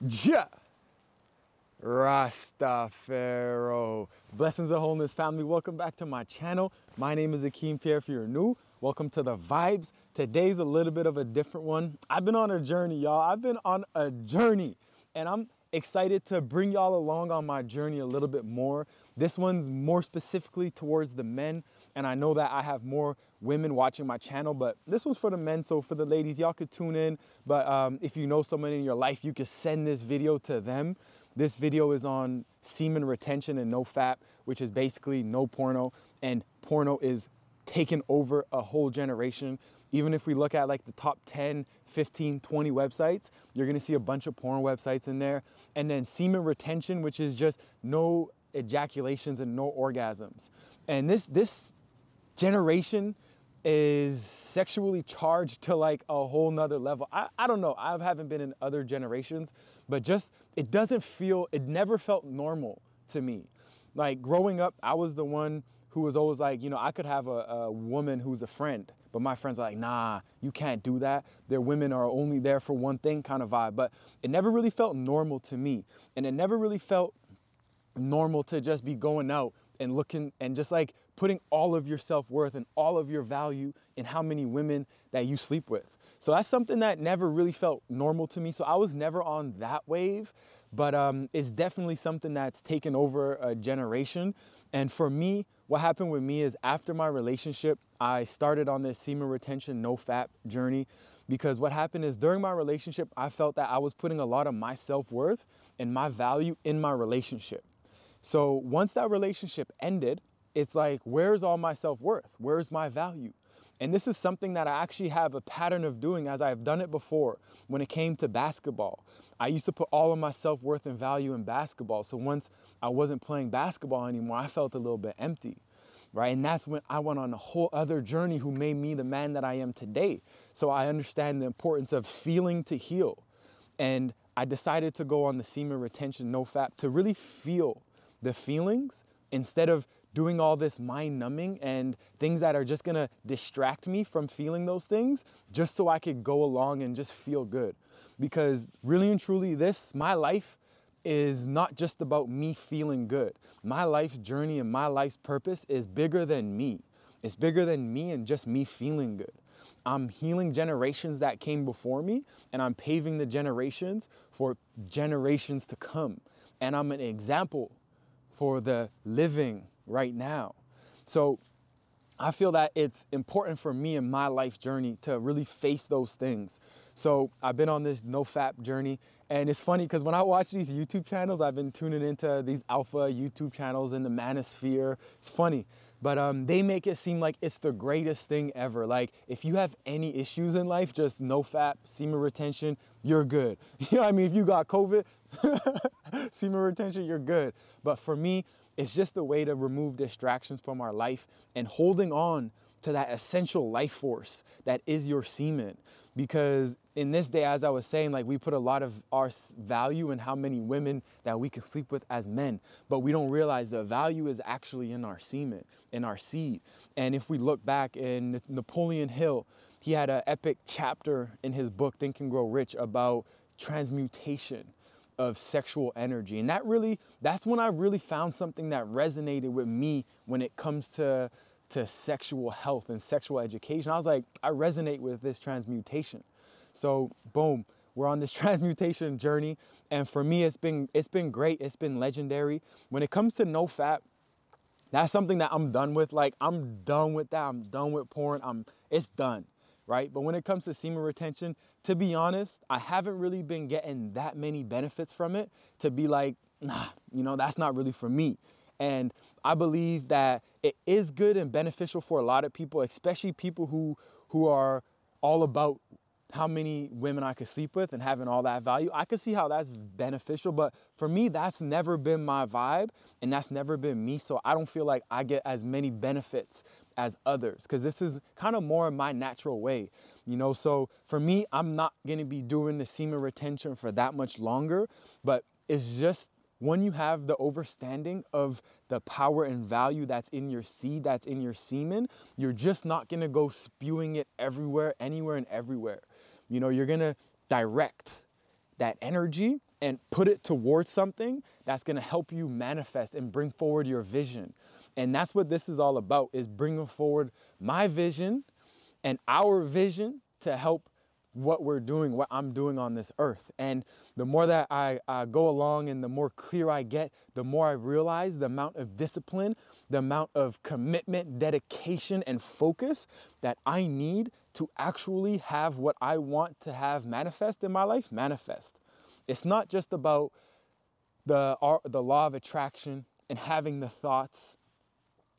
Ja Rastafaro. Blessings of wholeness, family. Welcome back to my channel. My name is Akeem Pierre. If you're new, welcome to the vibes. Today's a little bit of a different one. I've been on a journey, y'all. I've been on a journey, and I'm excited to bring y'all along on my journey a little bit more. This one's more specifically towards the men, and I know that I have more women watching my channel, but this one's for the men. So for the ladies, y'all could tune in, but if you know someone in your life, you could send this video to them. This video is on semen retention and NoFap, which is basically no porno, and porno is taken over a whole generation. Even if we look at like the top 10, 15, 20 websites, you're gonna see a bunch of porn websites in there. And then semen retention, which is just no ejaculations and no orgasms. And this generation is sexually charged to like a whole nother level. I don't know, I haven't been in other generations, but just, it never felt normal to me. Like growing up, I was the one who was always like, you know, I could have a woman who's a friend, but my friends are like, nah, you can't do that. Their women are only there for one thing kind of vibe. But it never really felt normal to me. And it never really felt normal to just be going out and looking and just like putting all of your self-worth and all of your value in how many women that you sleep with. So that's something that never really felt normal to me. So I was never on that wave, but it's definitely something that's taken over a generation. And for me, what happened with me is after my relationship, I started on this semen retention, NoFap journey, because what happened is during my relationship, I felt that I was putting a lot of my self-worth and my value in my relationship. So once that relationship ended, it's like, where's all my self-worth? Where's my value? And this is something that I actually have a pattern of doing, as I've done it before when it came to basketball. I used to put all of my self-worth and value in basketball. So once I wasn't playing basketball anymore, I felt a little bit empty, right? And that's when I went on a whole other journey who made me the man that I am today. So I understand the importance of feeling to heal. And I decided to go on the semen retention NoFap to really feel the feelings instead of doing all this mind numbing and things that are just gonna distract me from feeling those things, just so I could go along and just feel good. Because really and truly, my life is not just about me feeling good. My life's journey and my life's purpose is bigger than me. It's bigger than me and just me feeling good. I'm healing generations that came before me, and I'm paving the generations for generations to come. And I'm an example for the living right now. So I feel that it's important for me in my life journey to really face those things. So I've been on this NoFap journey, and it's funny because when I watch these YouTube channels, I've been tuning into these alpha YouTube channels in the manosphere. It's funny, but they make it seem like it's the greatest thing ever. Like if you have any issues in life, just NoFap, semen retention, you're good. You know what I mean? If you got COVID, semen retention, you're good. But for me, it's just a way to remove distractions from our life and holding on to that essential life force that is your semen. Because in this day, as I was saying, like we put a lot of our value in how many women that we can sleep with as men, but we don't realize the value is actually in our semen, in our seed. And if we look back in Napoleon Hill, he had an epic chapter in his book, Think and Grow Rich, about transmutation of sexual energy. And that's when I really found something that resonated with me when it comes to sexual health and sexual education. I was like, I resonate with this transmutation. So boom, we're on this transmutation journey. And for me, it's been great. It's been legendary. When it comes to NoFap, that's something that I'm done with. Like I'm done with that. I'm done with porn. It's done. Right? But when it comes to semen retention, to be honest, I haven't really been getting that many benefits from it to be like, nah, you know, that's not really for me. And I believe that it is good and beneficial for a lot of people, especially people who are all about how many women I could sleep with and having all that value. I could see how that's beneficial, but for me, that's never been my vibe and that's never been me. So I don't feel like I get as many benefits as others because this is kind of more my natural way, you know? So for me, I'm not gonna be doing the semen retention for that much longer, but it's just when you have the understanding of the power and value that's in your seed, that's in your semen, you're just not gonna go spewing it everywhere, anywhere and everywhere. You know, you're gonna direct that energy and put it towards something that's gonna help you manifest and bring forward your vision. And that's what this is all about, is bringing forward my vision and our vision to help what we're doing, what I'm doing on this earth. And the more that I go along and the more clear I get, the more I realize the amount of discipline, the amount of commitment, dedication, and focus that I need to actually have what I want to have manifest in my life, manifest. It's not just about the law of attraction and having the thoughts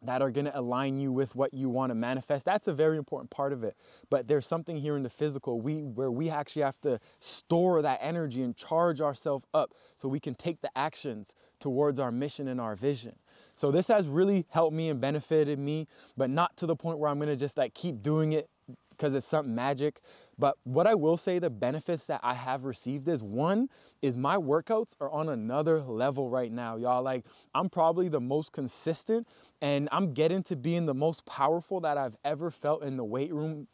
that are gonna align you with what you wanna manifest. That's a very important part of it. But there's something here in the physical where we actually have to store that energy and charge ourselves up so we can take the actions towards our mission and our vision. So this has really helped me and benefited me, but not to the point where I'm gonna just like keep doing it because it's something magic. But what I will say, the benefits that I have received is, one, is my workouts are on another level right now, y'all. Like, I'm probably the most consistent, and I'm getting to being the most powerful that I've ever felt in the weight room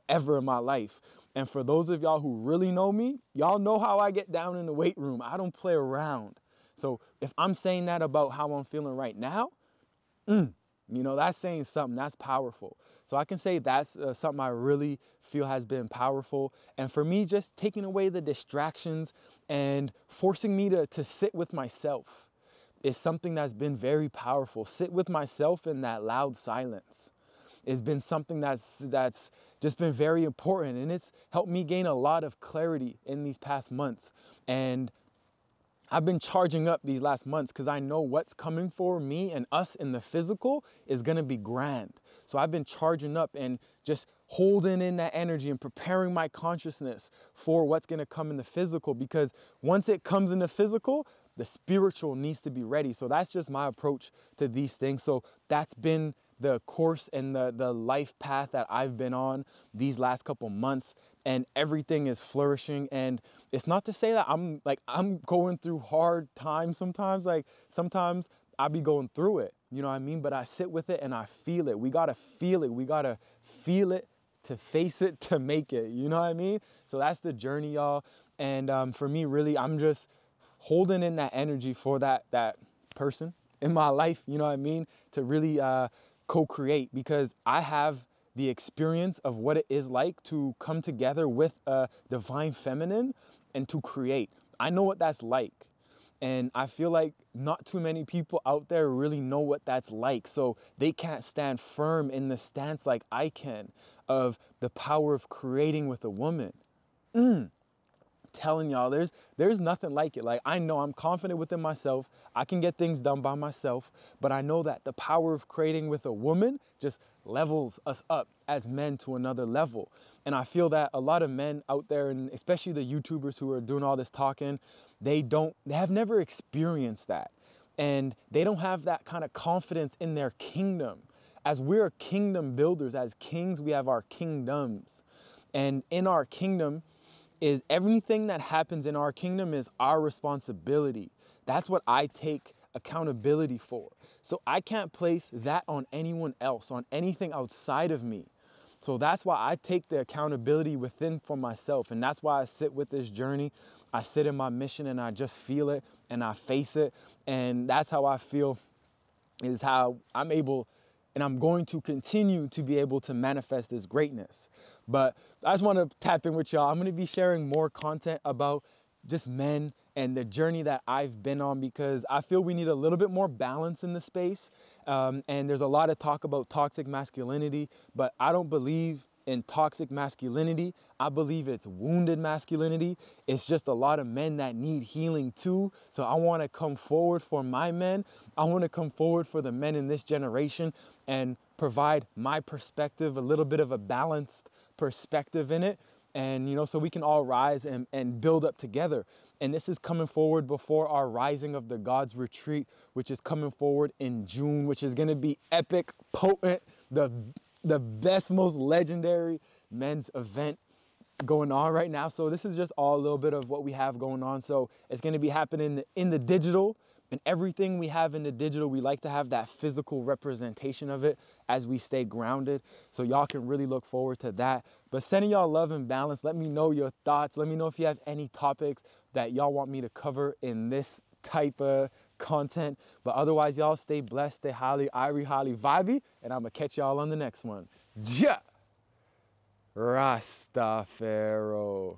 ever in my life. And for those of y'all who really know me, y'all know how I get down in the weight room. I don't play around. So if I'm saying that about how I'm feeling right now, you know, that's saying something. That's powerful. So I can say that's something I really feel has been powerful. And for me, just taking away the distractions and forcing me to sit with myself is something that's been very powerful. Sit with myself in that loud silence. It's been something that's just been very important. And it's helped me gain a lot of clarity in these past months. And I've been charging up these last months because I know what's coming for me and us in the physical is gonna be grand. So I've been charging up and just holding in that energy and preparing my consciousness for what's gonna come in the physical, because once it comes in the physical, the spiritual needs to be ready. So that's just my approach to these things. So that's been the course and the life path that I've been on these last couple months, and everything is flourishing. And it's not to say that I'm going through hard times sometimes. Like, sometimes I be going through it, you know what I mean? But I sit with it and I feel it. We gotta feel it. We gotta feel it to face it, to make it, you know what I mean? So that's the journey, y'all. And for me, really, I'm just holding in that energy for that person in my life, you know what I mean? To really co-create, because I have the experience of what it is like to come together with a divine feminine and to create. I know what that's like. And I feel like not too many people out there really know what that's like. So they can't stand firm in the stance like I can of the power of creating with a woman. Telling y'all, there's nothing like it. Like, I know I'm confident within myself. I can get things done by myself, but I know that the power of creating with a woman just levels us up as men to another level. And I feel that a lot of men out there, and especially the YouTubers who are doing all this talking, they have never experienced that. And they don't have that kind of confidence in their kingdom. As we're kingdom builders, as kings, we have our kingdoms. And in our kingdom, is everything that happens in our kingdom is our responsibility. That's what I take accountability for. So I can't place that on anyone else, on anything outside of me. So that's why I take the accountability within for myself. And that's why I sit with this journey. I sit in my mission and I just feel it and I face it. And that's how I feel, is how I'm able, and I'm going to continue to be able to manifest this greatness. But I just want to tap in with y'all. I'm going to be sharing more content about just men and the journey that I've been on, because I feel we need a little bit more balance in the space. And there's a lot of talk about toxic masculinity, but I don't believe in toxic masculinity. I believe it's wounded masculinity. It's just a lot of men that need healing too. So I want to come forward for my men. I want to come forward for the men in this generation and provide my perspective, a little bit of a balanced perspective in it. And, you know, so we can all rise and build up together. And this is coming forward before our Rising of the Gods retreat, which is coming forward in June, which is going to be epic, potent, the best, most legendary men's event going on right now. So this is just all a little bit of what we have going on. So it's going to be happening in the digital, And everything we have in the digital, we like to have that physical representation of it as we stay grounded. So y'all can really look forward to that. But sending y'all love and balance. Let me know your thoughts. Let me know if you have any topics that y'all want me to cover in this type of content. But otherwise, y'all stay blessed, stay highly vibey, and I'm gonna catch y'all on the next one. Ja! Rastafaro.